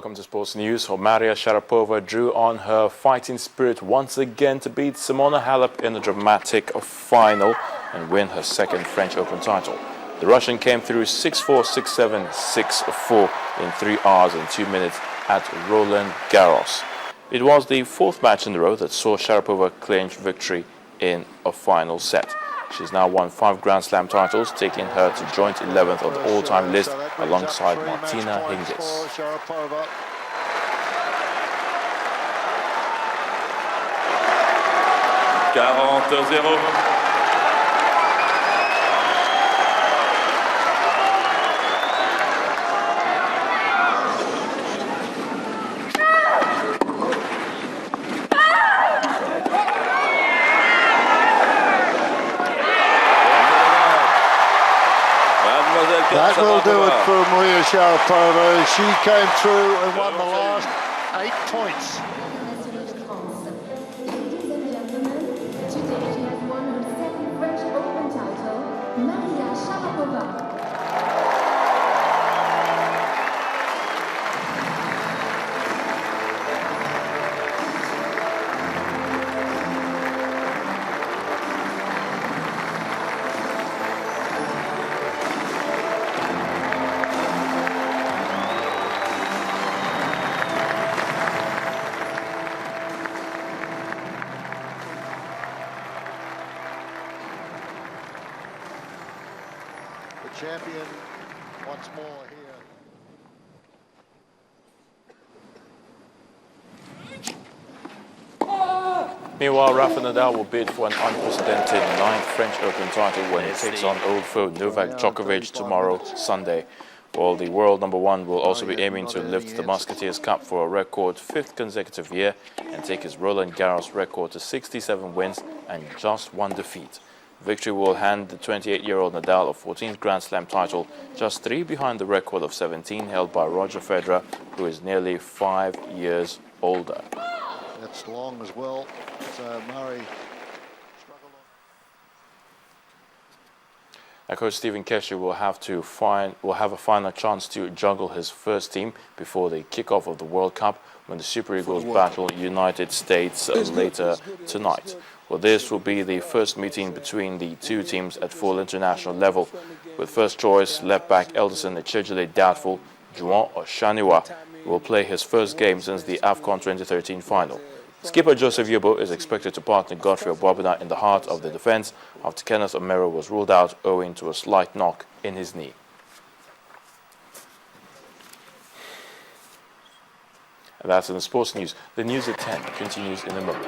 welcome to Sports News. Maria Sharapova drew on her fighting spirit once again to beat Simona Halep in a dramatic final and win her second French Open title. The Russian came through 6-4, 6-7, 6-4 in 3 hours and 2 minutes at Roland Garros. It was the 4th match in a row that saw Sharapova clinch victory in a final set. She's now won 5 Grand Slam titles, taking her to joint 11th on the all-time list alongside Martina Hingis. 40-0. That will do it for Maria Sharapova. She came through and won the last 8 points. Ladies and gentlemen, today she has won her second French Open title, Maria Sharapova. The champion once more here. Meanwhile, Rafa Nadal will bid for an unprecedented 9th French Open title when he takes on old foe Novak Djokovic tomorrow, Sunday. While the world #1 will also be aiming to lift the Musketeers Cup for a record 5th consecutive year and take his Roland Garros record to 67 wins and just 1 defeat. Victory will hand the 28-year-old Nadal a 14th Grand Slam title, just 3 behind the record of 17 held by Roger Federer, who is nearly 5 years older. That's long as well. So Murray struggled on. Coach Stephen Kesher will have a final chance to juggle his first team before the kickoff of the World Cup when the Super Eagles battle United States later tonight. Well, this will be the first meeting between the two teams at full international level, with first choice left back Elderson Echejele doubtful. Juwon Oshaniwa will play his first game since the AFCON 2013 final. Skipper Joseph Yobo is expected to partner Godfrey Obwabena in the heart of the defence after Kenneth Omero was ruled out owing to a slight knock in his knee. And that's in the sports news. The news at 10 continues in a moment.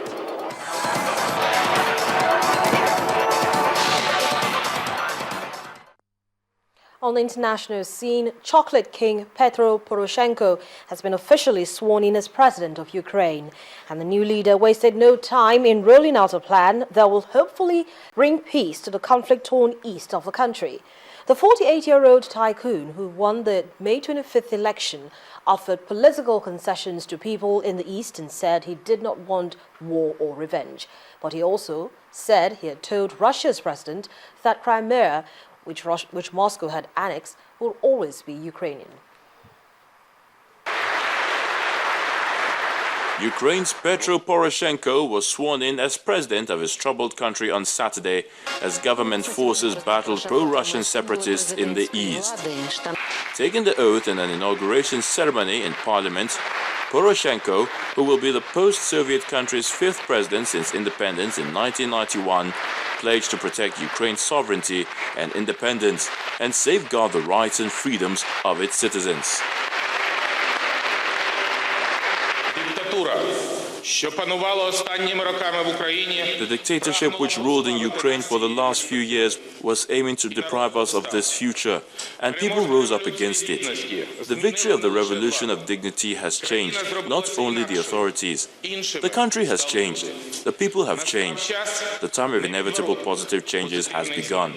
On the international scene, chocolate king Petro Poroshenko has been officially sworn in as president of Ukraine, and the new leader wasted no time in rolling out a plan that will hopefully bring peace to the conflict-torn east of the country. The 48-year-old tycoon, who won the May 25th election, offered political concessions to people in the east and said he did not want war or revenge. But he also said he had told Russia's president that Crimea, which Moscow had annexed, will always be Ukrainian. Ukraine's Petro Poroshenko was sworn in as president of his troubled country on Saturday as government forces battled pro-Russian separatists in the east. Taking the oath in an inauguration ceremony in parliament, Poroshenko, who will be the post-Soviet country's 5th president since independence in 1991, pledged to protect Ukraine's sovereignty and independence and safeguard the rights and freedoms of its citizens. The dictatorship which ruled in Ukraine for the last few years was aiming to deprive us of this future, and people rose up against it. The victory of the revolution of dignity has changed, not only the authorities. The country has changed. The people have changed. The time of inevitable positive changes has begun.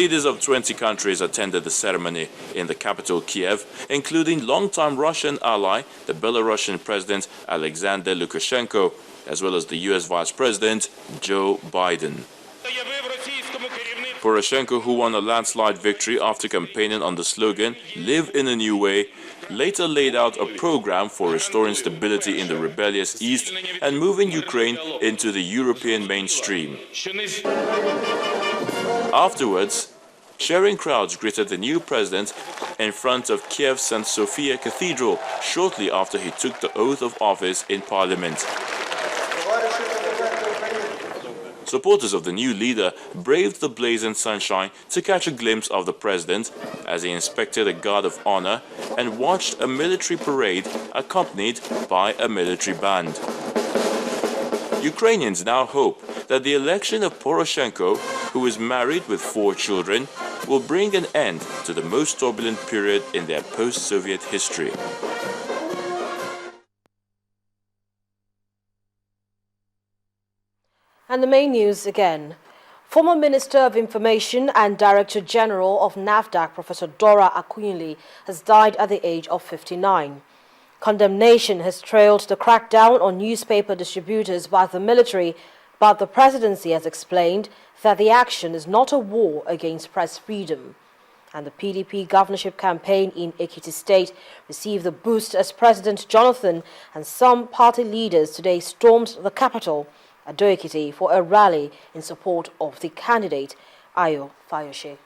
Leaders of 20 countries attended the ceremony in the capital Kiev, including longtime Russian ally, the Belarusian President Alexander Lukashenko, as well as the US Vice President Joe Biden. Poroshenko, who won a landslide victory after campaigning on the slogan "Live in a New Way," later laid out a program for restoring stability in the rebellious East and moving Ukraine into the European mainstream. Afterwards, cheering crowds greeted the new president in front of Kiev's St. Sophia Cathedral shortly after he took the oath of office in parliament. Supporters of the new leader braved the blazing sunshine to catch a glimpse of the president as he inspected a guard of honor and watched a military parade accompanied by a military band. Ukrainians now hope that the election of Poroshenko, who is married with 4 children, will bring an end to the most turbulent period in their post-Soviet history. And the main news again. Former Minister of Information and Director General of NAFDAC, Professor Dora Akunyili, has died at the age of 59. Condemnation has trailed the crackdown on newspaper distributors by the military, but the presidency has explained that the action is not a war against press freedom. And the PDP governorship campaign in Ekiti State received a boost as President Jonathan and some party leaders today stormed the capital, Ado-Ekiti, for a rally in support of the candidate, Ayo Fayose.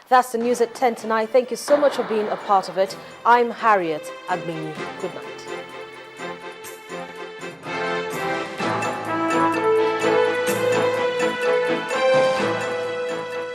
That's the news at 10 tonight. Thank you so much for being a part of it. I'm Harriet Agbini. Good night.